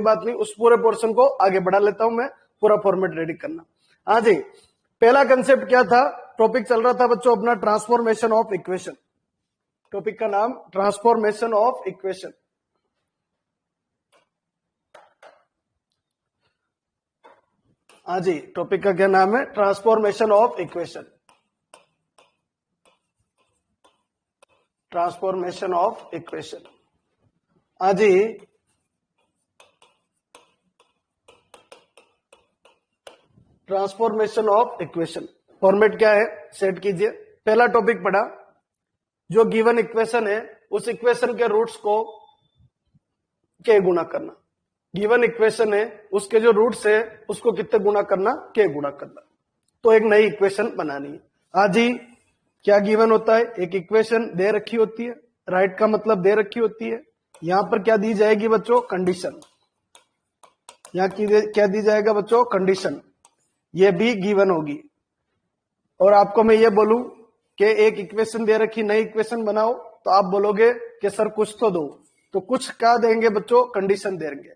बात नहीं, उस पूरे पोर्शन को आगे बढ़ा लेता हूं मैं, पूरा फॉर्मेट रेडी करना। हाँ जी, पहला कंसेप्ट क्या था, टॉपिक चल रहा था बच्चों अपना ट्रांसफॉर्मेशन ऑफ इक्वेशन। टॉपिक का नाम ट्रांसफॉर्मेशन ऑफ इक्वेशन। हाँ जी, टॉपिक का क्या नाम है, transformation of equation. Transformation of equation. हाँ जी, ट्रांसफॉर्मेशन ऑफ इक्वेशन फॉर्मेट क्या है, सेट कीजिए। पहला टॉपिक पढ़ा, जो गिवन इक्वेशन है उस इक्वेशन के रूट्स को के गुणा करना। गिवन इक्वेशन है, उसके जो रूट्स है उसको कितने गुणा करना, के गुणा करना। तो एक नई इक्वेशन बनानी है। आज ही क्या गिवन होता है, एक इक्वेशन दे रखी होती है, राइट का मतलब दे रखी होती है। यहां पर क्या दी जाएगी बच्चों, कंडीशन। यहां क्या दी जाएगा बच्चों, कंडीशन। ये भी गिवन होगी। और आपको मैं ये बोलूं कि एक इक्वेशन दे रखी, नई इक्वेशन बनाओ, तो आप बोलोगे कि सर कुछ तो दो, तो कुछ क्या देंगे बच्चों, कंडीशन देंगे।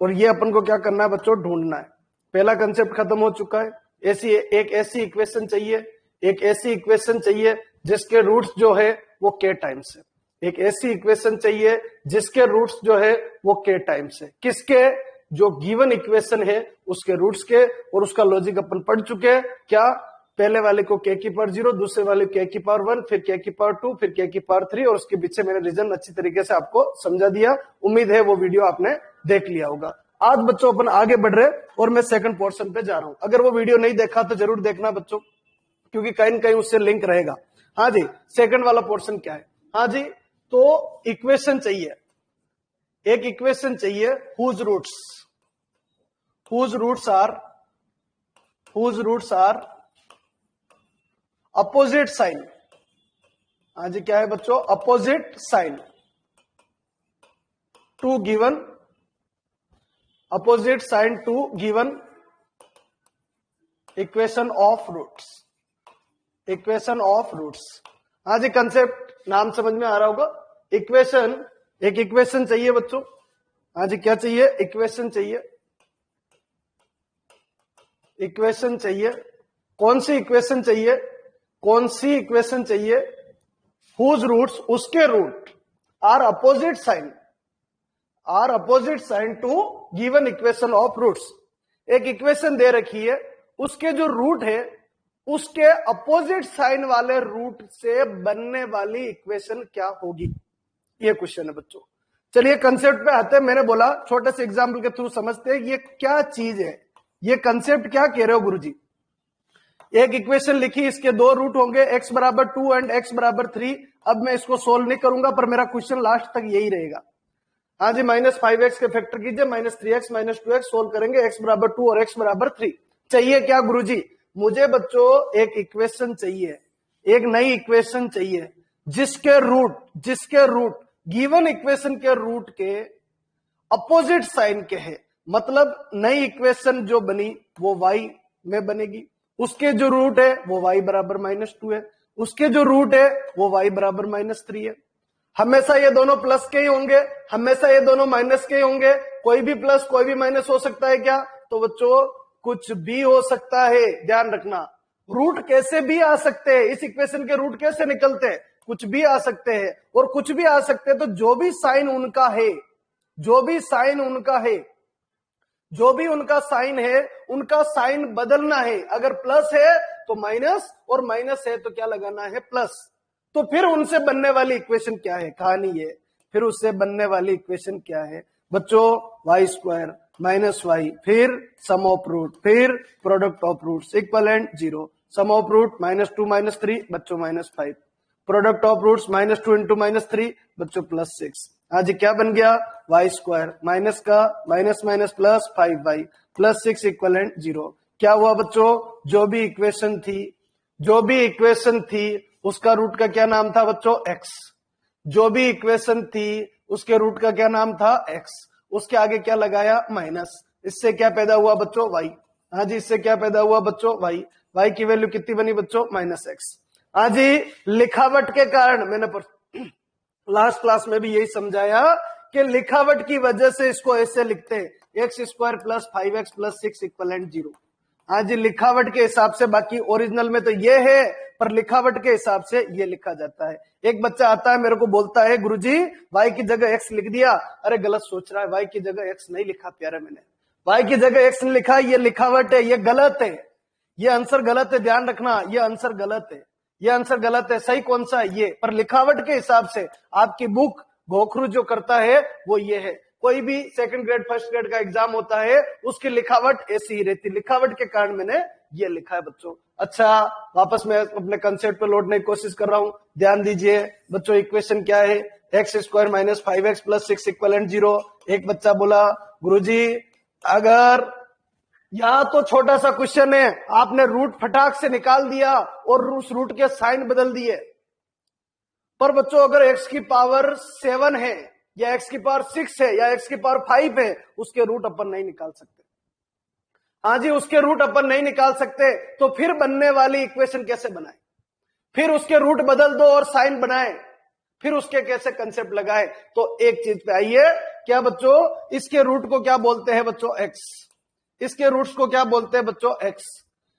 और ये अपन को क्या करना है बच्चों, ढूंढना है। पहला कंसेप्ट खत्म हो चुका है। एक ऐसी इक्वेशन चाहिए, एक ऐसी इक्वेशन चाहिए जिसके रूट्स जो है वो के टाइम्स है। एक ऐसी इक्वेशन चाहिए जिसके रूट्स जो है वो के टाइम्स है। किसके, जो गिवन इक्वेशन है उसके रूट्स के। और उसका लॉजिक अपन पढ़ चुके हैं। क्या, पहले वाले को के की पावर 0, दूसरे वाले के की पावर 1, फिर के की पावर 2, फिर के की पावर 3। और उसके पीछे मैंने रीजन अच्छी तरीके से आपको समझा दिया। उम्मीद है वो वीडियो आपने देख लिया होगा। आज बच्चों अपन आगे बढ़ रहे और मैं सेकंड पोर्शन पे जा रहा हूं। अगर वो वीडियो नहीं देखा तो जरूर देखना बच्चों, क्योंकि कहीं ना कहीं उससे लिंक रहेगा। हाँ जी, सेकंड वाला पोर्शन क्या है। हाँ जी, तो इक्वेशन चाहिए, एक इक्वेशन चाहिए whose roots are opposite sign. हाँ जी, क्या है बच्चों, opposite sign to given, opposite sign to given equation of roots. Equation of roots. हाँ जी, कंसेप्ट नाम समझ में आ रहा होगा। इक्वेशन, एक इक्वेशन चाहिए बच्चों। हाँ जी, क्या चाहिए, इक्वेशन चाहिए। इक्वेशन चाहिए, कौन सी इक्वेशन चाहिए, कौन सी इक्वेशन चाहिए, हुज रूट्स, उसके root are opposite sign to given equation of roots. एक इक्वेशन दे रखी है, उसके जो रूट है उसके अपोजिट साइन वाले रूट से बनने वाली इक्वेशन क्या होगी, ये क्वेश्चन है बच्चों। चलिए कंसेप्ट पे आते हैं। मैंने बोला छोटे से एग्जाम्पल के थ्रू समझते हैं ये क्या चीज है, ये कंसेप्ट क्या कह रहे हो गुरुजी। एक इक्वेशन लिखी, इसके दो रूट होंगे, x बराबर 2 एंड x बराबर 3। अब मैं इसको सोल्व नहीं करूंगा, पर मेरा क्वेश्चन लास्ट तक यही रहेगा। हाँ जी, -5x के फैक्टर कीजिए, -3x -2x सोल्व करेंगे, x बराबर 2 और x बराबर 3। चाहिए क्या गुरुजी, मुझे बच्चों एक इक्वेशन चाहिए, एक नई इक्वेशन चाहिए जिसके रूट गिवन इक्वेशन के रूट के अपोजिट साइन के है। मतलब नई इक्वेशन जो बनी वो y में बनेगी, उसके जो रूट है वो y बराबर -2 है, उसके जो रूट है वो y बराबर -3 है। हमेशा ये दोनों प्लस के ही होंगे, हमेशा ये दोनों माइनस के ही होंगे। कोई भी प्लस कोई भी माइनस हो सकता है क्या, तो बच्चों कुछ भी हो सकता है, ध्यान रखना। रूट कैसे भी आ सकते हैं, इस इक्वेशन के रूट कैसे निकलते हैं, कुछ भी आ सकते हैं। और कुछ भी आ सकते हैं तो जो भी साइन उनका है, जो भी उनका साइन है, उनका साइन बदलना है। अगर प्लस है तो माइनस, और माइनस है तो क्या लगाना है, प्लस। तो फिर उनसे बनने वाली इक्वेशन क्या है, कहानी ये। फिर उससे बनने वाली इक्वेशन क्या है बच्चों, y² -y, फिर सम ऑफ रूट, फिर product of roots equivalent 0। Sum of root -2 -3 बच्चों -5, प्रोडक्ट ऑफ रूट्स -2 इंटू -3 बच्चों +6। आज क्या बन गया, y² माइनस का minus minus plus 5y +6 equivalent 0। क्या हुआ बच्चों, जो भी इक्वेशन थी उसका रूट का क्या नाम था बच्चों, x। जो भी इक्वेशन थी उसके रूट का क्या नाम था, x। उसके आगे क्या लगाया, माइनस। इससे क्या पैदा हुआ बच्चों, y। हाँ जी, इससे क्या पैदा हुआ बच्चों, y। y की वैल्यू कितनी बनी बच्चों, -x। हाँ जी, लिखावट के कारण, मैंने लास्ट क्लास में भी यही समझाया कि लिखावट की वजह से इसको ऐसे लिखते हैं। X square plus 5x plus 6 equivalent 0। हाँ जी, लिखावट के हिसाब से, बाकी ओरिजिनल में तो ये है, पर लिखावट के हिसाब से ये लिखा जाता है। एक बच्चा आता है मेरे को बोलता है गुरुजी y की जगह x लिख दिया। अरे गलत सोच रहा है, y की जगह x नहीं लिखा प्यारे मैंने, y की जगह x नहीं लिखा, ये लिखावट है, ये गलत है, ये आंसर गलत है, ध्यान रखना, ये आंसर गलत है, ये आंसर गलत है। सही कौन सा है? ये। पर लिखावट के हिसाब से आपकी बुक गोखरू जो करता है वो ये है। कोई भी सेकंड ग्रेड फर्स्ट ग्रेड का एग्जाम होता है उसकी लिखावट ऐसी ही रहती, लिखावट के कारण मैंने ये लिखा है बच्चों। अच्छा, वापस मैं अपने कंसेप्ट पे लौटने की कोशिश कर रहा हूं, ध्यान दीजिए बच्चों। इक्वेशन क्या है? X square minus 5x plus 6 equivalent 0। एक बच्चा बोला गुरुजी अगर यहां तो छोटा सा क्वेश्चन है, आपने रूट फटाक से निकाल दिया और उस रूट के साइन बदल दिए, पर बच्चों अगर x की पावर 7 है या x की पावर 6 है या x की पावर 5 है, उसके रूट अपन नहीं निकाल सकते। हाँ जी, उसके रूट अपन नहीं निकाल सकते, तो फिर बनने वाली इक्वेशन कैसे बनाए? फिर उसके रूट बदल दो और साइन बनाए, फिर उसके कैसे कंसेप्ट लगाए? तो एक चीज पे आइए, क्या बच्चों, इसके रूट को क्या बोलते हैं बच्चों? x। इसके रूट्स को क्या बोलते हैं बच्चों? x।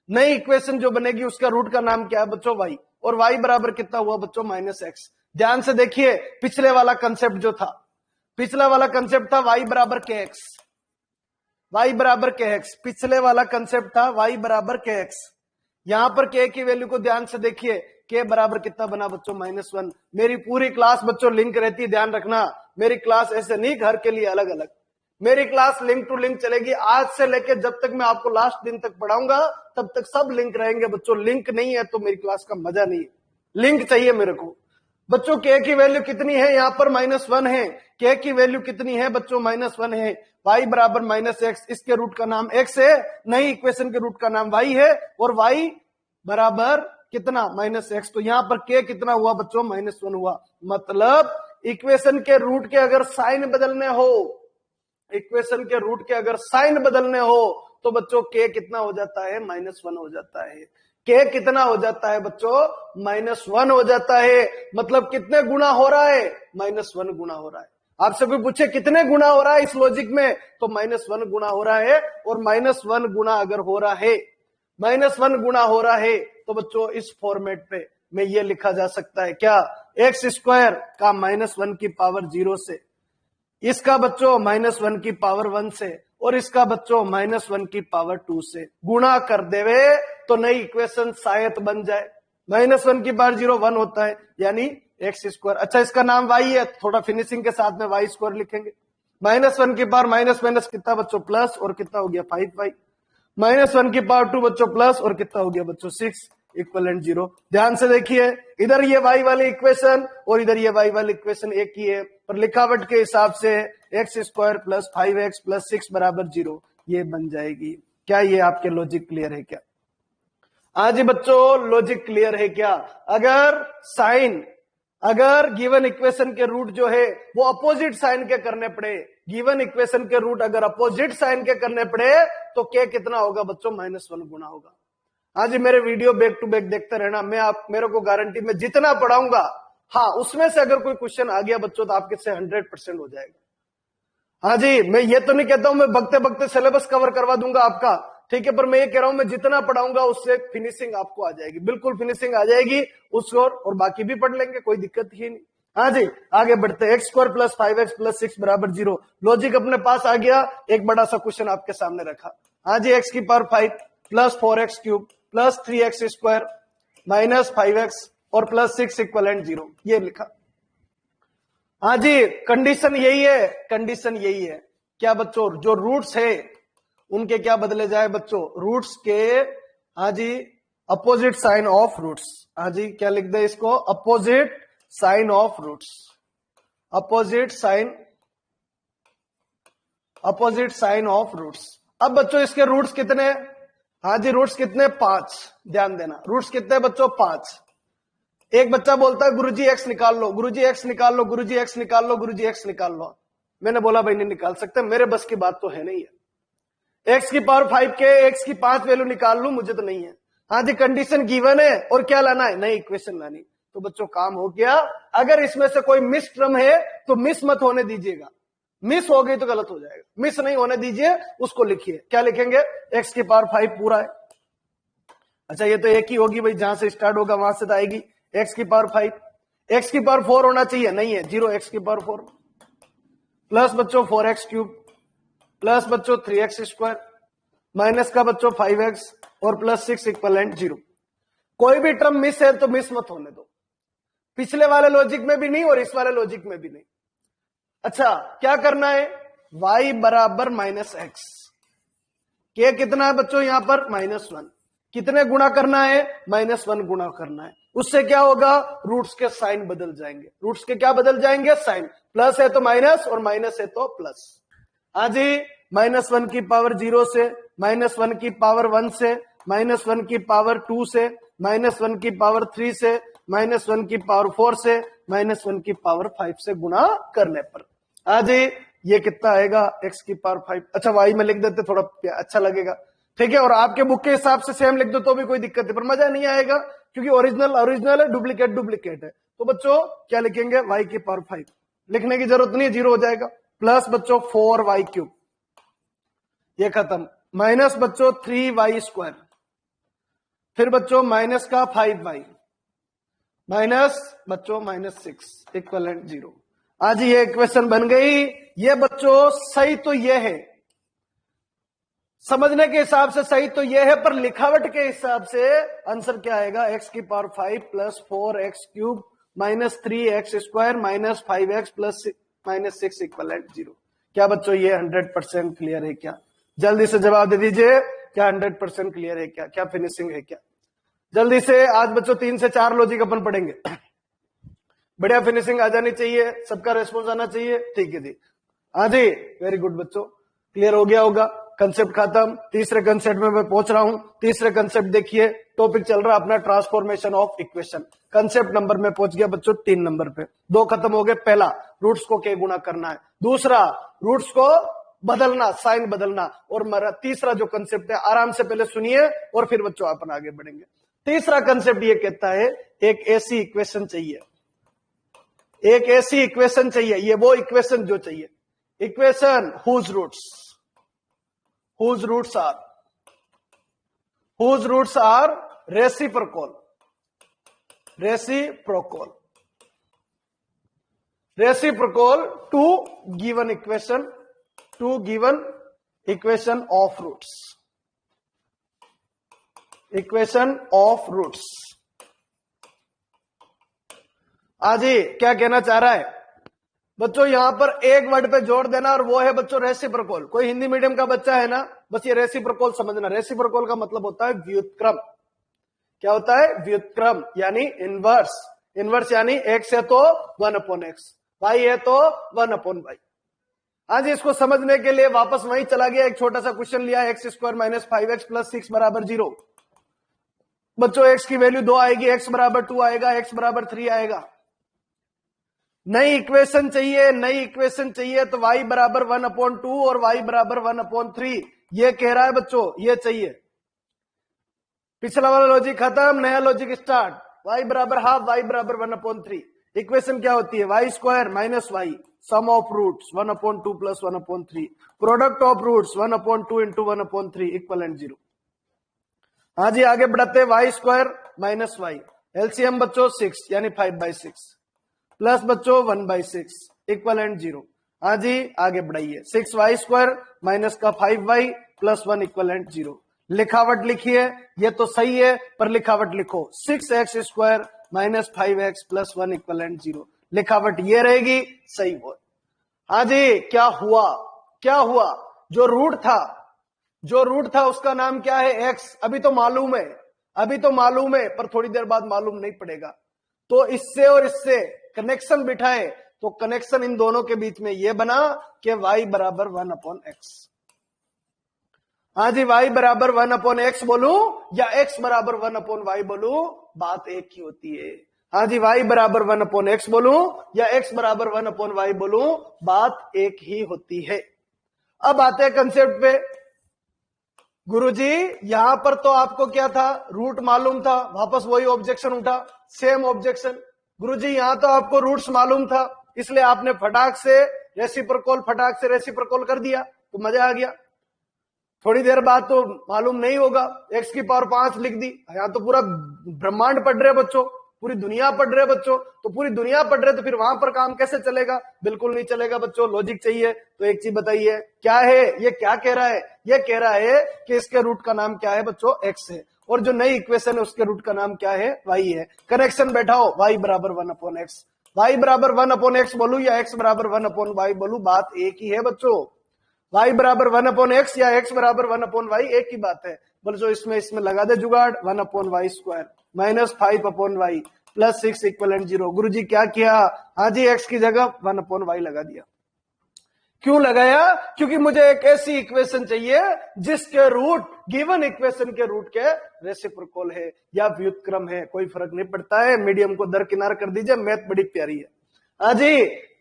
नई इक्वेशन जो बनेगी उसका रूट का नाम क्या है बच्चों? y। और y बराबर कितना हुआ बच्चों? -x। ध्यान से देखिए, पिछले वाला कंसेप्ट जो था, पिछला वाला कंसेप्ट था y बराबर kx, y बराबर kx। पिछले वाला कंसेप्ट था y बराबर kx। यहां पर k की वैल्यू को ध्यान से देखिए, k बराबर कितना बना बच्चों? -1। मेरी पूरी क्लास बच्चों लिंक रहती है, ध्यान रखना, मेरी क्लास ऐसे नहीं घर के लिए अलग अलग, मेरी क्लास लिंक टू लिंक चलेगी। आज से लेकर जब तक मैं आपको लास्ट दिन तक पढ़ाऊंगा तब तक सब लिंक रहेंगे बच्चों। लिंक नहीं है तो मेरी क्लास का मजा नहीं है, लिंक चाहिए मेरे को बच्चों। k की वैल्यू कितनी है? यहां पर -1 है, k की वैल्यू कितनी है बच्चों? -1 है। y बराबर -x, इसके रूट का नाम x है, नई इक्वेशन के रूट का नाम y है, और y बराबर कितना? -x। तो यहां पर k कितना हुआ बच्चों? -1 हुआ। मतलब इक्वेशन के रूट के अगर साइन बदलने हो, इक्वेशन के रूट के अगर साइन बदलने हो तो बच्चों k कितना हो जाता है? -1 हो जाता है। k कितना हो जाता है बच्चों? -1 हो जाता है। मतलब कितने गुना हो रहा है? -1 गुना हो रहा है। आपसे कोई पूछे कितने गुना हो रहा है इस लॉजिक में, तो -1 गुना हो रहा है। और -1 गुना अगर हो रहा है, -1 गुना हो रहा है, तो बच्चों इस फॉर्मेट पे में ये लिखा जा सकता है क्या? एक्स स्क्वायर का -1 की पावर 0 से, इसका बच्चों -1 की पावर 1 से, और इसका बच्चों -1 की पावर 2 से गुणा कर देवे तो नई इक्वेशन शायद बन जाए। -1 की पावर 0 1 होता है, यानी एक्स स्क्वायर। अच्छा, इसका नाम y है, थोड़ा फिनिशिंग के साथ में y स्क्वायर लिखेंगे। -1 की पावर माइनस माइनस कितना बच्चों? प्लस, और कितना हो गया? 5y। -1 की पावर 2 बच्चों प्लस, और कितना हो गया बच्चों? 6 इक्वलेंट 0। ध्यान से देखिए, इधर ये y वाली इक्वेशन और इधर ये y वाली इक्वेशन एक ही है, पर लिखावट के हिसाब से x square plus 5x plus 6 बराबर 0 ये बन जाएगी। क्या ये आपके लॉजिक क्लियर है क्या? हाँ जी बच्चों, लॉजिक क्लियर है क्या? अगर साइन, अगर गिवन इक्वेशन के रूट जो है वो अपोजिट साइन के करने पड़े, गिवन इक्वेशन के रूट अगर अपोजिट साइन के करने पड़े तो क्या कितना होगा बच्चों? -1 गुना होगा। हाँ जी, मेरे वीडियो बैक टू बैक देखते रहना, मैं आप मेरे को गारंटी में जितना पढ़ाऊंगा, हाँ उसमें से अगर कोई क्वेश्चन आ गया बच्चों तो आपके से 100% हो जाएगा। हाँ जी, मैं ये तो नहीं कहता हूं मैं बगते बगते सिलेबस कवर करवा दूंगा आपका, ठीक है, पर मैं ये कह रहा हूं मैं जितना पढ़ाऊंगा उससे फिनिशिंग आपको आ जाएगी, बिल्कुल फिनिशिंग आ जाएगी उस और बाकी भी पढ़ लेंगे, कोई दिक्कत ही नहीं। हाँ जी, आगे बढ़ते हैं। X square plus 5x plus 6 बराबर 0, लॉजिक अपने पास आ गया। एक बड़ा सा क्वेश्चन आपके सामने रखा। हाँ जी, एक्स की power 5 plus 4x cube plus 3x square minus 5x और प्लस 6 इक्वलेंट 0, ये लिखा। हाँ जी, कंडीशन यही है, कंडीशन यही है क्या बच्चों? जो रूट्स है उनके क्या बदले जाए बच्चों? रूट्स के, हाँ जी, अपोजिट साइन ऑफ रूट्स। हाँ जी, क्या लिख दे इसको? Opposite sign of roots, opposite sign, opposite sign of roots. अब बच्चों इसके रूट्स कितने? हाँ जी, रूट्स कितने? 5। ध्यान देना, रूट्स कितने बच्चों? 5। एक बच्चा बोलता है गुरुजी एक्स निकाल लो, गुरुजी एक्स निकाल लो, गुरुजी एक्स निकाल लो, गुरुजी एक्स निकाल लो। मैंने बोला भाई नहीं निकाल सकते, मेरे बस की बात तो है नहीं है। एक्स की पावर 5 के एक्स की 5 वैल्यू निकाल लू, मुझे तो नहीं है। हाँ जी, कंडीशन गिवन है और क्या लाना है? नई इक्वेशन लानी। तो बच्चों काम हो गया। अगर इसमें से कोई मिस टर्म है तो मिस मत होने दीजिएगा, मिस हो गई तो गलत हो जाएगा, मिस नहीं होने दीजिए, उसको लिखिए। क्या लिखेंगे? x की पावर 5 पूरा है। अच्छा ये तो एक ही होगी भाई, जहां से स्टार्ट होगा वहां से तो आएगी x की पावर 5। x की पावर 4 होना चाहिए, नहीं है, 0 x की पावर 4 प्लस बच्चों 4x क्यूब प्लस बच्चों 3x स्क्वायर माइनस का बच्चों 5x और प्लस 6 इक्वलेंट 0। कोई भी टर्म मिस है तो मिस मत होने दो, पिछले वाले लॉजिक में भी नहीं और इस वाले लॉजिक में भी नहीं। अच्छा क्या करना है? y बराबर माइनस एक्स, के कितना है बच्चों यहां पर? -1। कितने गुणा करना है? -1 गुणा करना है। उससे क्या होगा? रूट्स के साइन बदल जाएंगे। रूट्स के क्या बदल जाएंगे? साइन। प्लस है तो माइनस और माइनस है तो प्लस। हाँ जी, -1 की पावर 0 से, -1 की पावर 1 से, -1 की पावर 2 से, -1 की पावर 3 से, -1 की पावर 4 से, -1 की पावर 5 से गुणा करने पर हाँ जी ये कितना आएगा? x की पावर 5। अच्छा y में लिख देते, थोड़ा अच्छा लगेगा, ठीक है। और आपके बुक के हिसाब से सेम लिख दो तो भी कोई दिक्कत है, पर मजा नहीं आएगा क्योंकि ओरिजिनल ओरिजिनल है, डुप्लीकेट डुप्लीकेट है। तो बच्चों क्या लिखेंगे? y की पावर 5 लिखने की जरूरत नहीं है, 0 हो जाएगा। प्लस बच्चों 4y क्यूब, ये खत्म, माइनस बच्चों 3y स्क्वायर, फिर बच्चों माइनस का 5y माइनस बच्चों -6 इक्वलेंट 0। आज ये इक्वेशन बन गई। ये बच्चों सही तो ये है, समझने के हिसाब से सही तो ये है, पर लिखावट के हिसाब से आंसर क्या आएगा? x की power 5 plus 4x cube minus 3x square minus 5x plus -6 equivalent 0। क्या बच्चों ये 100% क्लियर है क्या? जल्दी से जवाब दे दीजिए, क्या 100% क्लियर है क्या? क्या फिनिशिंग है क्या? जल्दी से। आज बच्चों 3 से 4 लॉजिक अपन पढ़ेंगे, बढ़िया फिनिशिंग आ जानी चाहिए, सबका रेस्पॉन्स आना चाहिए, ठीक है जी। हाँ जी वेरी गुड बच्चों, क्लियर हो गया होगा। कंसेप्ट खत्म। तीसरे कंसेप्ट में मैं पहुंच रहा हूं। तीसरे कंसेप्ट देखिए, टॉपिक चल रहा है अपना transformation of equation. Concept number में पहुंच गया बच्चों 3 नंबर पे। 2 खत्म हो गए। पहला रूट्स को के गुणा करना है, दूसरा रूट्स को बदलना, साइन बदलना, और तीसरा जो कंसेप्ट है आराम से पहले सुनिए और फिर बच्चों अपन आगे बढ़ेंगे। तीसरा कंसेप्ट ये कहता है एक ऐसी इक्वेशन चाहिए, एक ऐसी इक्वेशन चाहिए, ये वो इक्वेशन जो चाहिए, equation whose roots are reciprocal to given equation of roots। आज ही क्या कहना चाह रहा है बच्चों? यहां पर एक वर्ड पे जोर देना, और वो है बच्चों रेसिप्रोकल। कोई हिंदी मीडियम का बच्चा है ना, बस ये रेसिप्रोकल समझना। रेसिप्रोकल का मतलब होता है व्युत्क्रम। क्या होता है? व्युत्क्रम यानी इनवर्स। इनवर्स यानी x है तो 1/x, y है तो 1/y। आज इसको समझने के लिए वापस वहीं चला गया, एक छोटा सा क्वेश्चन लिया, x² माइनस 5x प्लस 6 बराबर 0। बच्चों x की वैल्यू 2 आएगी, x बराबर 2 आएगा, x बराबर 3 आएगा। नई इक्वेशन चाहिए तो y बराबर 1/2 और y बराबर 1/3 ये कह रहा है बच्चों, ये चाहिए। पिछला वाला लॉजिक खत्म, नया लॉजिक स्टार्ट। y बराबर हाफ, y बराबर 1/3। इक्वेशन क्या होती है? y² minus y sum of roots 1/2 plus 1/3 product of roots 1/2 into 1/3 equivalent 0। हाँ जी आगे बढ़ाते, y² माइनस y, एलसीएम बच्चों 6 यानी 5/6 प्लस बच्चों 1/6 इक्वलेंट 0। हाँ जी आगे बढ़ाइए, 6y² माइनस का 5y प्लस 1 इक्वलेंट 0। लिखावट लिखिए, ये तो सही है पर लिखावट लिखो, 6x² minus 5x plus 1 equivalent 0। लिखावट ये रहेगी, सही वो। हाँ जी क्या हुआ? जो रूट था उसका नाम क्या है? x। अभी तो मालूम है पर थोड़ी देर बाद मालूम नहीं पड़ेगा। तो इससे और इससे कनेक्शन बिठाए तो कनेक्शन इन दोनों के बीच में ये बना कि y बराबर 1/x। हाँ जी y बराबर 1/x बोलूं या x बराबर 1/y बोलूं, बात एक ही होती है। हाँ जी y बराबर 1/x बोलूं या x बराबर 1/y बोलूं, बात एक ही होती है। अब आते हैं कंसेप्ट पे। गुरुजी यहां पर तो आपको क्या था? रूट मालूम था, वापस वही ऑब्जेक्शन उठा, सेम ऑब्जेक्शन। गुरुजी यहां तो आपको रूट्स मालूम था, इसलिए आपने फटाक से रेसिप्रोकल फटाक से रेसिप्रोकल कर दिया तो मजा आ गया। थोड़ी देर बाद तो मालूम नहीं होगा, x की पावर 5 लिख दी। यहां तो पूरा ब्रह्मांड पढ़ रहे बच्चों, पूरी दुनिया पढ़ रहे बच्चों, तो पूरी दुनिया पढ़ रहे तो फिर वहां पर काम कैसे चलेगा? बिल्कुल नहीं चलेगा बच्चों, लॉजिक चाहिए। तो एक चीज बताइए क्या है ये, क्या कह रहा है? ये कह रहा है कि इसके रूट का नाम क्या है बच्चों? x है, और जो नई इक्वेशन है उसके रूट का नाम क्या है? y है। कनेक्शन बैठाओ, y बराबर 1/x, y बराबर 1/x बोलू या x बराबर 1/y बोलू, बात एक ही है बच्चों। y बराबर 1/x या x बराबर 1/y एक ही बात है। बच्चों इसमें लगा दे जुगाड़, 1/y² minus 5/y plus 6 equivalent 0। गुरु जी क्या किया? हाँ जी, x की जगह 1/y लगा दिया। क्यों लगाया? क्योंकि मुझे एक ऐसी इक्वेशन चाहिए जिसके रूट गिवन इक्वेशन के रूट के रेसिप्रोकल है या व्युत्क्रम है, कोई फर्क नहीं पड़ता है। मीडियम को दरकिनार कर दीजिए, मैथ बड़ी प्यारी है। हाँ जी,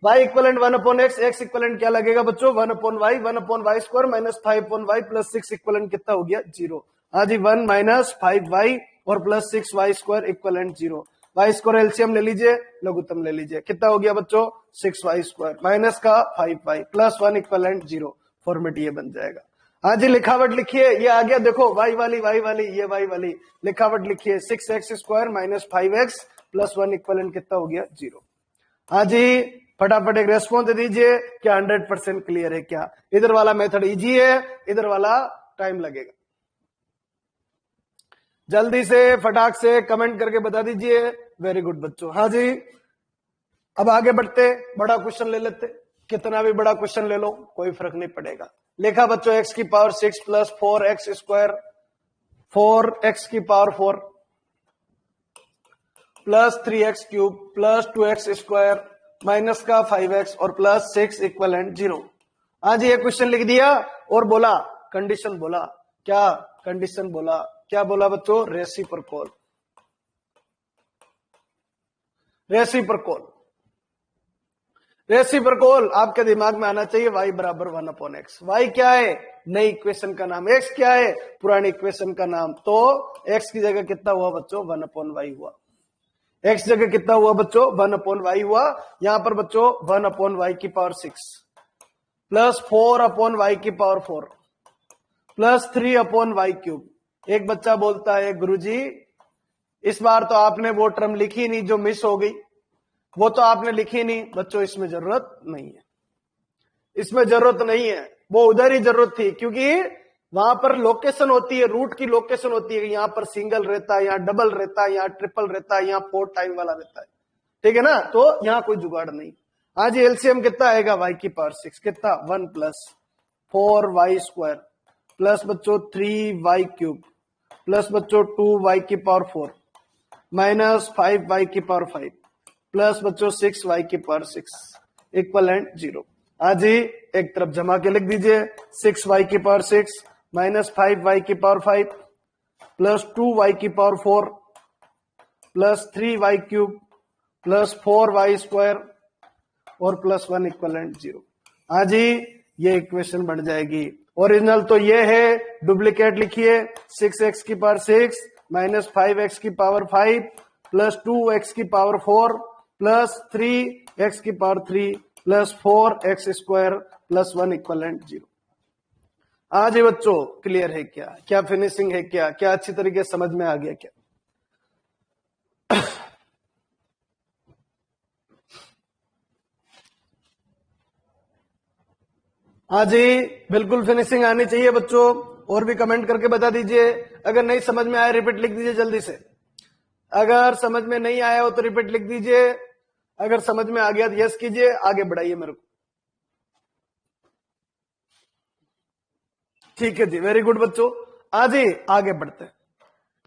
y equivalent 1/x, x equivalent क्या लगेगा बच्चों? 1/y, 1/y² minus 5/y plus 6 equivalent कितना हो गया? 0। हाँ जी, 1 माइनस 5y और plus 6y² equivalent 0। y² LCM ले लीजिए, लघुत्तम ले लीजिए, कितना हो गया बच्चों? 6y² माइनस का 5y प्लस 1 इक्वलेंट 0। फॉर्मेट ये बन जाएगा। हाँ जी, लिखावट लिखिए, ये आ गया देखो, y वाली ये y वाली लिखावट लिखिए, 6x² minus 5x plus 1 equivalent कितना हो गया? 0। हाँ जी, फटाफट एक रेस्पॉन्स दीजिए, क्या 100% क्लियर है क्या? इधर वाला मेथड इजी है, इधर वाला टाइम लगेगा। जल्दी से फटाक से कमेंट करके बता दीजिए। वेरी गुड बच्चों। हाँ जी, अब आगे बढ़ते, बड़ा क्वेश्चन ले लेते। कितना भी बड़ा क्वेश्चन ले लो कोई फर्क नहीं पड़ेगा। लिखा बच्चों x की पावर 6 प्लस 4x² 4x की power 4 plus 3x³ plus 2x² minus का 5x और प्लस 6 इक्वलेंट 0। आज ये क्वेश्चन लिख दिया और बोला कंडीशन, बोला क्या कंडीशन? बोला क्या? बोला बच्चों रेसिप्रोकल। रेसिप्रोकल रेसिप्रोकल आपके दिमाग में आना चाहिए, y बराबर 1/x। y क्या है? नई इक्वेशन का नाम। x क्या है? पुरानी इक्वेशन का नाम। तो x की जगह कितना हुआ बच्चों? 1/y हुआ। x जगह कितना हुआ बच्चों? 1/y हुआ। यहां पर बच्चों 1/y की पावर 6 प्लस 4/y की पावर 4 प्लस 3/y³। एक बच्चा बोलता है गुरुजी इस बार तो आपने वो टर्म लिखी नहीं जो मिस हो गई, वो तो आपने लिखी नहीं। बच्चों इसमें जरूरत नहीं है, इसमें जरूरत नहीं है, वो उधर ही जरूरत थी, क्योंकि वहां पर लोकेशन होती है, रूट की लोकेशन होती है। यहां पर सिंगल रहता है, यहां डबल रहता है, यहां ट्रिपल रहता है, यहां 4 टाइम वाला रहता है। ठीक है ना? तो यहां कोई जुगाड़ नहीं। आज एलसीएम कितना आएगा? y की पावर 6 कितना? 1 प्लस 4y² प्लस बच्चों 3y³ प्लस बच्चों 2y की पावर 4 माइनस 5y की पावर 5 प्लस बच्चों 6y की पावर 6 इक्वलेंट 0। आज ही एक तरफ जमा के लिख दीजिए, 6y की पावर 6 माइनस 5y की पावर 5 प्लस 2y की power 4 plus 3y³ plus 4y² और प्लस 1 इक्वलेंट 0। आज ही ये इक्वेशन बन जाएगी। ओरिजिनल तो ये है, डुप्लीकेट लिखिए, 6x की पावर 6 माइनस 5x की पावर 5 प्लस 2x की पावर 4 प्लस 3x की power 3 plus 4x² plus 1 equivalent 0। आज ही बच्चों क्लियर है क्या? क्या फिनिशिंग है क्या? क्या अच्छी तरीके से समझ में आ गया क्या? हाँ जी, बिल्कुल फिनिशिंग आनी चाहिए बच्चों। और भी कमेंट करके बता दीजिए। अगर नहीं समझ में आया रिपीट लिख दीजिए जल्दी से। अगर समझ में नहीं आया हो तो रिपीट लिख दीजिए, अगर समझ में आ गया तो यस कीजिए, आगे बढ़ाइए मेरे को। ठीक है जी, वेरी गुड बच्चों। आज ही आगे बढ़ते हैं।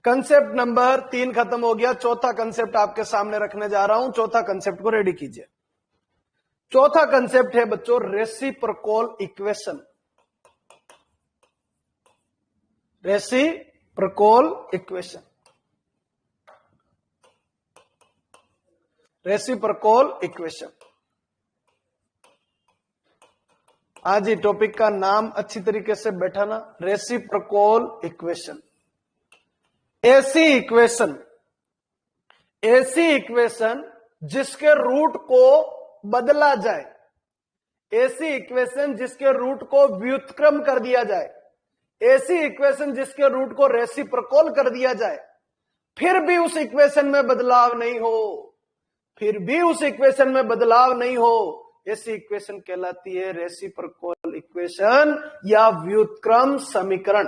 कंसेप्ट नंबर 3 खत्म हो गया। चौथा कंसेप्ट आपके सामने रखने जा रहा हूं। चौथा कंसेप्ट को रेडी कीजिए। चौथा कंसेप्ट है बच्चों reciprocal equation. Reciprocal equation, reciprocal equation. आज ही टॉपिक का नाम अच्छी तरीके से बैठाना, रेसिप्रोकल इक्वेशन। ऐसी इक्वेशन जिसके रूट को बदला जाए, ऐसी इक्वेशन जिसके रूट को व्युत्क्रम कर दिया जाए, ऐसी इक्वेशन जिसके रूट को रेसिप्रोकल कर दिया जाए, फिर भी उस इक्वेशन में बदलाव नहीं हो, फिर भी उस इक्वेशन में बदलाव नहीं हो, ऐसी इक्वेशन कहलाती है रेसिप्रोकल इक्वेशन या व्युत्क्रम समीकरण।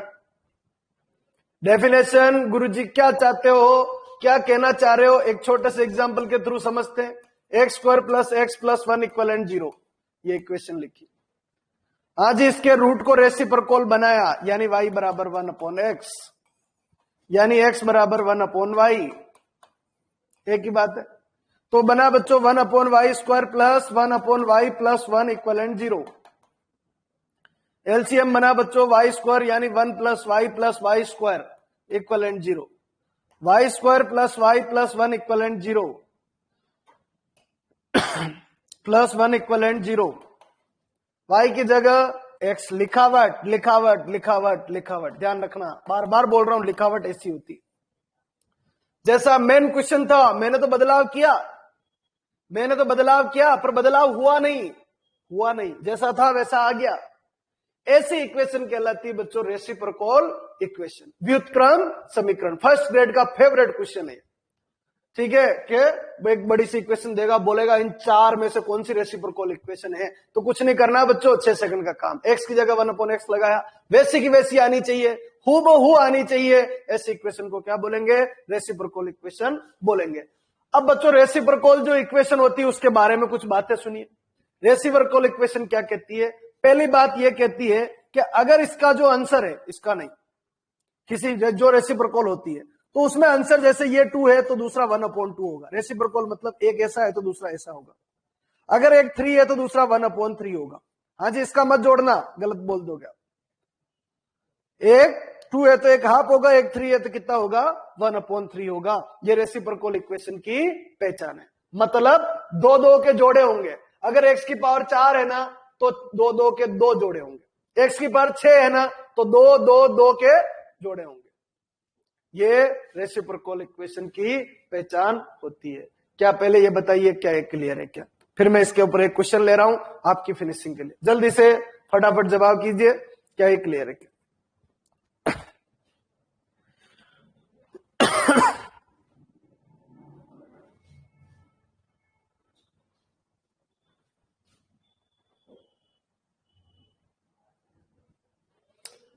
डेफिनेशन गुरुजी क्या चाहते हो, क्या कहना चाह रहे हो, एक छोटे से एग्जांपल के थ्रू समझते हैं। X square plus x plus 1 equivalent 0, ये इक्वेशन लिखी। आज इसके रूट को रेसिप्रोकल बनाया, यानी y बराबर 1 अपॉन एक्स, यानी x बराबर 1 अपॉन वाई, एक ही बात है। तो बना बच्चों 1 upon Y square plus 1 upon Y plus 1 equivalent 0। LCM बना बच्चों वाई स्क्वायर यानी 1 plus Y square equivalent 0, Y square plus Y plus 1 equivalent 0 plus 1 equivalent 0। Y की जगह एक्स, लिखावट लिखावट लिखावट लिखावट, ध्यान रखना, बार बार बोल रहा हूं, लिखावट ऐसी होती। जैसा मेन क्वेश्चन था, मैंने तो बदलाव किया, पर बदलाव हुआ नहीं, जैसा था वैसा आ गया। ऐसी इक्वेशन कहलाती है बच्चों रेसिप्रोकल इक्वेशन, व्युत्क्रम समीकरण। फर्स्ट ग्रेड का फेवरेट क्वेश्चन है, ठीक है, कि एक बड़ी सी इक्वेशन देगा, बोलेगा इन चार में से कौन सी रेसिप्रोकल इक्वेशन है, तो कुछ नहीं करना है बच्चों, 6 सेकंड का काम। एक्स की जगह 1 अपॉन एक्स लगाया, वैसी की वैसी आनी चाहिए, हूबहू आनी चाहिए, ऐसी इक्वेशन को क्या बोलेंगे, रेसिप्रोकल इक्वेशन बोलेंगे। अब बच्चों रेसिप्रोकल जो इक्वेशन होती है उसके बारे में कुछ बातें सुनिए। रेसिप्रोकल इक्वेशन क्या कहती है? पहली बात यह कहती है कि अगर इसका जो आंसर है, इसका नहीं, किसी जो रेसिप्रोकल होती है, तो उसमें आंसर जैसे ये 2 है तो दूसरा 1 अपॉन 2 होगा। रेसिप्रोकल मतलब एक ऐसा है तो दूसरा ऐसा होगा। अगर एक 3 है तो दूसरा 1 अपॉन 3 होगा। हाँ जी, इसका मत जोड़ना, गलत बोल दोगे। एक 2 है तो एक हाफ होगा, एक 3 है तो कितना होगा, 1 अपॉन 3 होगा। ये रेसिप्रोकल इक्वेशन की पहचान है। मतलब 2 के जोड़े होंगे। अगर x की पावर 4 है ना तो 2 के 2 जोड़े होंगे। x की पावर 6 है ना तो 2 के जोड़े होंगे। ये रेसिप्रोकल इक्वेशन की पहचान होती है। क्या पहले ये बताइए क्या ये क्लियर है क्या? फिर मैं इसके ऊपर एक क्वेश्चन ले रहा हूं आपकी फिनिशिंग के लिए, जल्दी से फटाफट जवाब कीजिए, क्या ये क्लियर है क्या?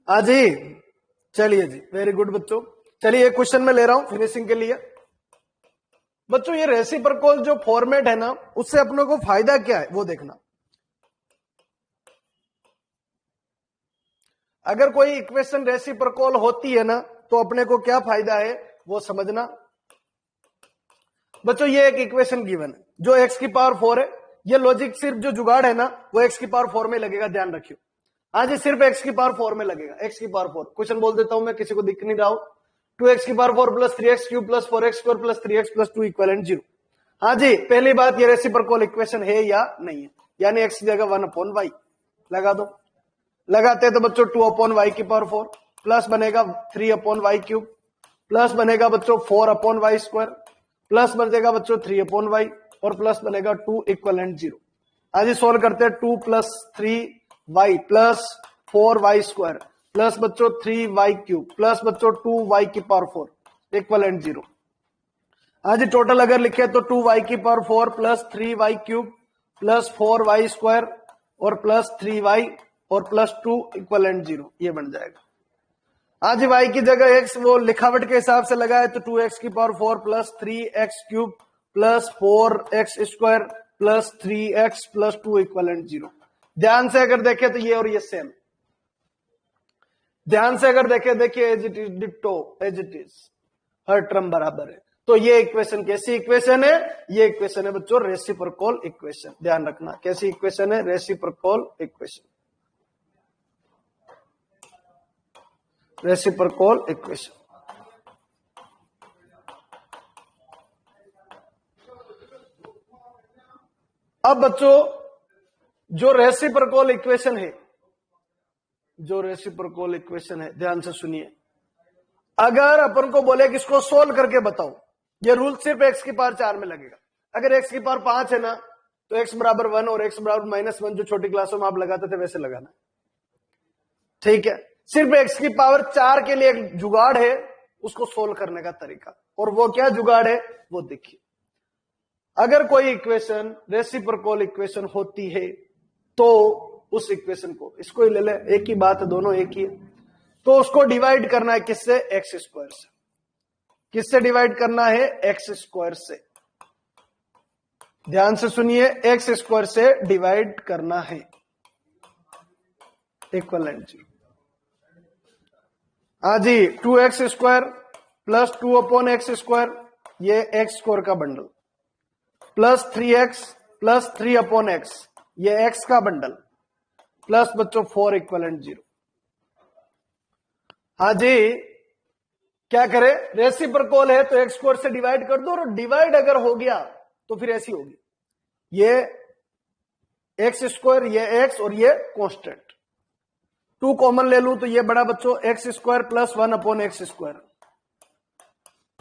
हाँ जी, चलिए जी, वेरी गुड बच्चों। चलिए एक क्वेश्चन मैं ले रहा हूं फिनिशिंग के लिए। बच्चों ये रेसिप्रोकल जो फॉर्मेट है ना, उससे अपनों को फायदा क्या है वो देखना। अगर कोई इक्वेशन रेसिप्रोकल होती है ना तो अपने को क्या फायदा है वो समझना। बच्चों ये एक इक्वेशन गिवन है जो x की पावर 4 है। ये लॉजिक सिर्फ जो जुगाड़ है ना वो x की पावर 4 में लगेगा, ध्यान रखियो। हाँ जी, सिर्फ x की पावर 4 में लगेगा, x की पावर 4। क्वेश्चन बोल देता हूं मैं, किसी को दिख नहीं रहा हो। 2x की power 4 plus 3x cube plus 4x square plus 3x plus 2 equivalent 0। हाँ जी, पहली बात ये रेसिप्रोकल इक्वेशन है या नहीं है, यानी x की जगह 1 अपॉन वाई लगा दो। लगाते हैं तो बच्चों 2 अपॉन वाई की पावर 4 प्लस बनेगा 3 अपॉन वाई क्यूब प्लस बनेगा बच्चों 4 अपॉन वाई स्क्वायर प्लस बनेगा बच्चों 3 अपॉन वाई और प्लस बनेगा 2 इक्वलेंट 0। आज सोल्व करते हैं। 2 plus 3 Y plus 4 Y square plus बच्चों 3 वाई क्यूब प्लस बच्चों 2 वाई की पावर 4 इक्वलेंट 0। आज टोटल अगर लिखे तो 2 वाई की power 4 plus 3 Y cube plus 4 Y square और प्लस 3 वाई और प्लस 2 इक्वलेंट 0, ये बन जाएगा। आज y की जगह x वो लिखावट के हिसाब से लगाए तो 2x की power 4 plus 3x cube plus 4x square plus 3x plus 2 equivalent 0। ध्यान से अगर देखें तो ये और ये सेम। ध्यान से अगर देखें, देखिए as it is ditto, as it is, हर टर्म बराबर है। तो ये इक्वेशन कैसी इक्वेशन है? ये इक्वेशन है बच्चों रेसिप्रोकल इक्वेशन। ध्यान रखना, कैसी इक्वेशन है? Reciprocal equation, reciprocal equation. अब बच्चों जो रेसिप्रोकल इक्वेशन है, जो रेसिप्रोकल इक्वेशन है, ध्यान से सुनिए। अगर अपन को बोले कि इसको सोल्व करके बताओ, ये रूल सिर्फ x की पावर 4 में लगेगा। अगर x की पावर 5 है ना तो x बराबर 1 और x बराबर -1 जो छोटी क्लासों में आप लगाते थे वैसे लगाना। ठीक है, सिर्फ x की पावर 4 के लिए एक जुगाड़ है उसको सोल्व करने का तरीका, और वो क्या जुगाड़ है वो देखिए। अगर कोई इक्वेशन रेसिप्रोकल इक्वेशन होती है तो उस इक्वेशन को, इसको ही ले ले, एक ही बात है, दोनों एक ही है, तो उसको डिवाइड करना है किससे? एक्स स्क्वायर से। किससे डिवाइड करना है? एक्स स्क्वायर से। ध्यान से सुनिए, एक्स स्क्वायर से डिवाइड करना है, इक्वलेंट जी। हाँ जी, 2x स्क्वायर प्लस 2/x², ये एक्स स्क्वायर का bundle, plus 3x plus 3/x, ये x का बंडल, प्लस बच्चों 4 इक्वलेंट 0। हाँ जी, क्या करें? रेसिप्रोकल है तो एक्स स्क्वायर से डिवाइड कर दो, और डिवाइड अगर हो गया तो फिर ऐसी होगी, ये एक्स स्क्वायर, ये एक्स और ये कांस्टेंट, 2 कॉमन ले लूं तो ये बड़ा बच्चों x square plus 1/x²,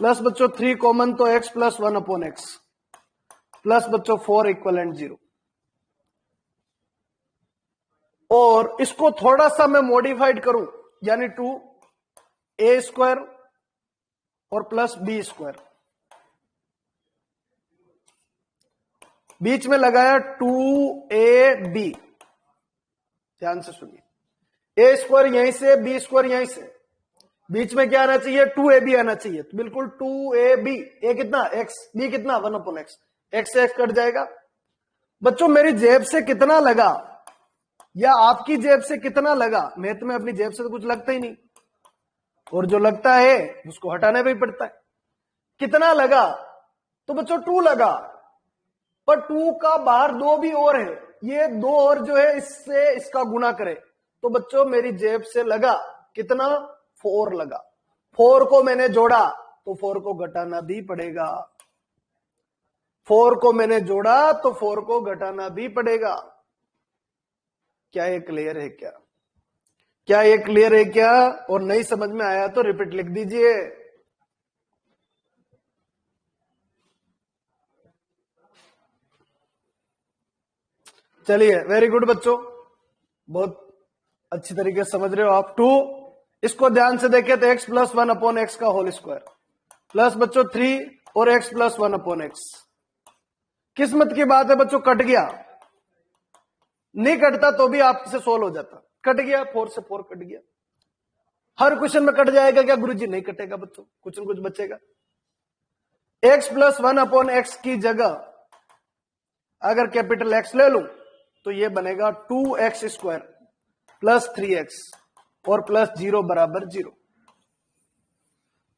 plus बच्चों 3 कॉमन तो x प्लस 1/x, प्लस बच्चों 4 इक्वलेंट 0। और इसको थोड़ा सा मैं मॉडिफाइड करूं, यानी 2a² और प्लस b², बीच में लगाया 2ab। ध्यान से सुनिए, a² यहीं से, b² यहीं से, बीच में क्या आना चाहिए? 2ab आना चाहिए, तो बिल्कुल 2ab। a कितना? x, b कितना? 1/x, x से x कट जाएगा। बच्चों मेरी जेब से कितना लगा या आपकी जेब से कितना लगा? मैथ में अपनी जेब से तो कुछ लगता ही नहीं, और जो लगता है उसको हटाने भी पड़ता है। कितना लगा? तो बच्चों 2 लगा, पर 2 का बाहर 2 भी और है, ये 2 और जो है इससे इसका गुना करे, तो बच्चों मेरी जेब से लगा कितना? 4 लगा। 4 को मैंने जोड़ा तो 4 को घटाना भी पड़ेगा, 4 को मैंने जोड़ा तो 4 को घटाना भी पड़ेगा। क्या ये क्लियर है क्या? क्या ये क्लियर है क्या? और नहीं समझ में आया तो रिपीट लिख दीजिए। चलिए, वेरी गुड बच्चों, बहुत अच्छी तरीके से समझ रहे हो आप। 2, इसको ध्यान से देखें तो x प्लस 1/x का होल स्क्वायर, प्लस बच्चों 3 और x प्लस 1/x। किस्मत की बात है बच्चों, कट गया, नहीं कटता तो भी आपसे सोल्व हो जाता। कट गया, 4 से 4 कट गया। हर क्वेश्चन में कट जाएगा क्या गुरुजी? नहीं कटेगा बच्चों, कुछ न कुछ बचेगा। x प्लस 1/x की जगह अगर कैपिटल X ले लूं तो ये बनेगा 2x² प्लस 3x और प्लस 0 बराबर 0।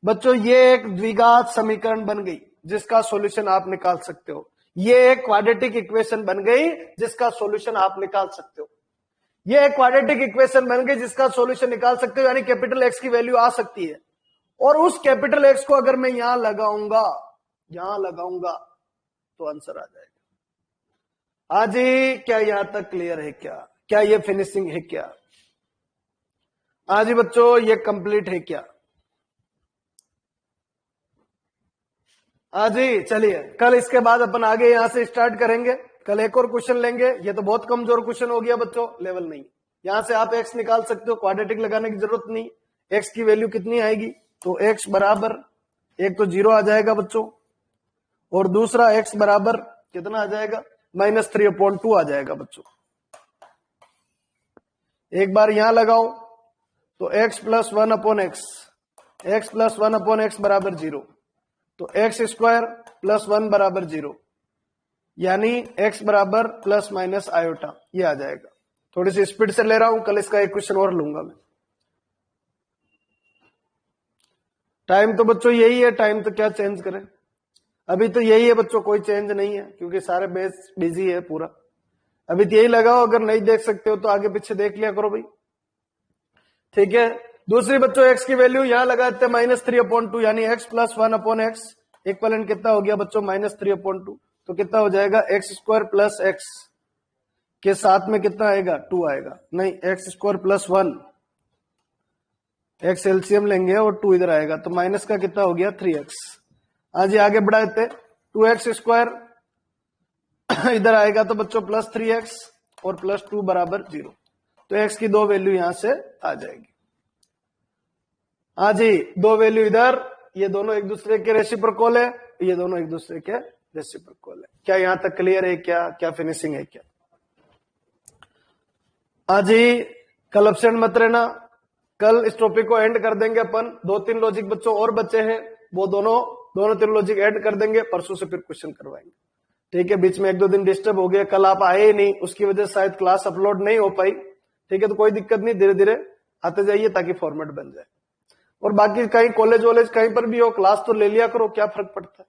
बच्चों ये एक द्विघात समीकरण बन गई जिसका सॉल्यूशन आप निकाल सकते हो। ये एक क्वाड्रेटिक इक्वेशन बन गई जिसका सॉल्यूशन आप निकाल सकते हो। ये एक क्वाड्रेटिक इक्वेशन बन गई जिसका सॉल्यूशन निकाल सकते हो, यानी कैपिटल X की वैल्यू आ सकती है, और उस कैपिटल X को अगर मैं यहां लगाऊंगा तो आंसर आ जाएगा। आज ही क्या यहां तक क्लियर है क्या? क्या ये फिनिशिंग है क्या? आज ही बच्चों ये कंप्लीट है क्या? आज ही चलिए, कल इसके बाद अपन आगे यहां से स्टार्ट करेंगे। कल एक और क्वेश्चन लेंगे, ये तो बहुत कमजोर क्वेश्चन हो गया बच्चों, लेवल नहीं। यहां से आप x निकाल सकते हो, क्वाड्रेटिक लगाने की जरूरत नहीं। x की वैल्यू कितनी आएगी? तो x बराबर, एक तो 0 आ जाएगा बच्चों, और दूसरा x बराबर कितना आ जाएगा? -3/2 आ जाएगा बच्चों। एक बार यहां लगाओ तो x प्लस 1/x बराबर 0, तो x² प्लस 1 बराबर 0, यानी x बराबर प्लस माइनस आयोटा, ये आ जाएगा। थोड़ी सी स्पीड से ले रहा हूं, कल इसका एक क्वेश्चन और लूंगा मैं। टाइम तो बच्चों यही है, टाइम तो क्या चेंज करें, अभी तो यही है बच्चों, कोई चेंज नहीं है क्योंकि सारे बेस बिजी है पूरा। अभी तो यही लगाओ, अगर नहीं देख सकते हो तो आगे पीछे देख लिया करो भाई, ठीक है। दूसरी बच्चों x की वैल्यू यहां लगाते हैं -3/2, यानी x प्लस 1/x, इक्वलेंट कितना हो गया बच्चों? -3/2, तो कितना हो जाएगा? x² प्लस x के साथ में कितना आएगा? 2 आएगा, नहीं x² प्लस 1, x एलसीएम लेंगे और 2 इधर आएगा, तो माइनस का कितना हो गया? 3x। आज आगे बढ़ाते, 2x² इधर आएगा तो बच्चों +3x और +2 बराबर 0। तो x की दो वैल्यू यहां से आ जाएगी। हाँ जी, दो वैल्यू इधर, ये दोनों एक दूसरे के रेसिप्रोकल है, ये दोनों एक दूसरे के रेसिप्रोकल है। क्या यहां तक क्लियर है? क्या फिनिशिंग है क्या? हाँ जी, कल एब्सेंट मत रहना। कल इस टॉपिक को एंड कर देंगे अपन। 2-3 लॉजिक बच्चों और बचे हैं, वो दोनों 3 लॉजिक ऐड कर देंगे। परसों से फिर क्वेश्चन करवाएंगे, ठीक है। बीच में 1-2 दिन डिस्टर्ब हो गया, कल आप आए ही नहीं, उसकी वजह से शायद क्लास अपलोड नहीं हो पाई, ठीक है। तो कोई दिक्कत नहीं, धीरे धीरे आते जाइए ताकि फॉर्मेट बन जाए। और बाकी कहीं कॉलेज वॉलेज कहीं पर भी हो, क्लास तो ले लिया करो, क्या फर्क पड़ता है।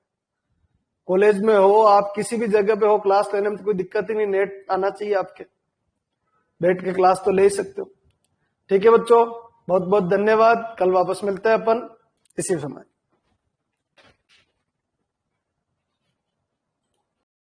कॉलेज में हो, आप किसी भी जगह पे हो, क्लास लेने में तो कोई दिक्कत ही नहीं, नेट आना चाहिए आपके, बैठ के क्लास तो ले ही सकते हो, ठीक है बच्चों। बहुत बहुत धन्यवाद। कल वापस मिलते हैं अपन इसी समय।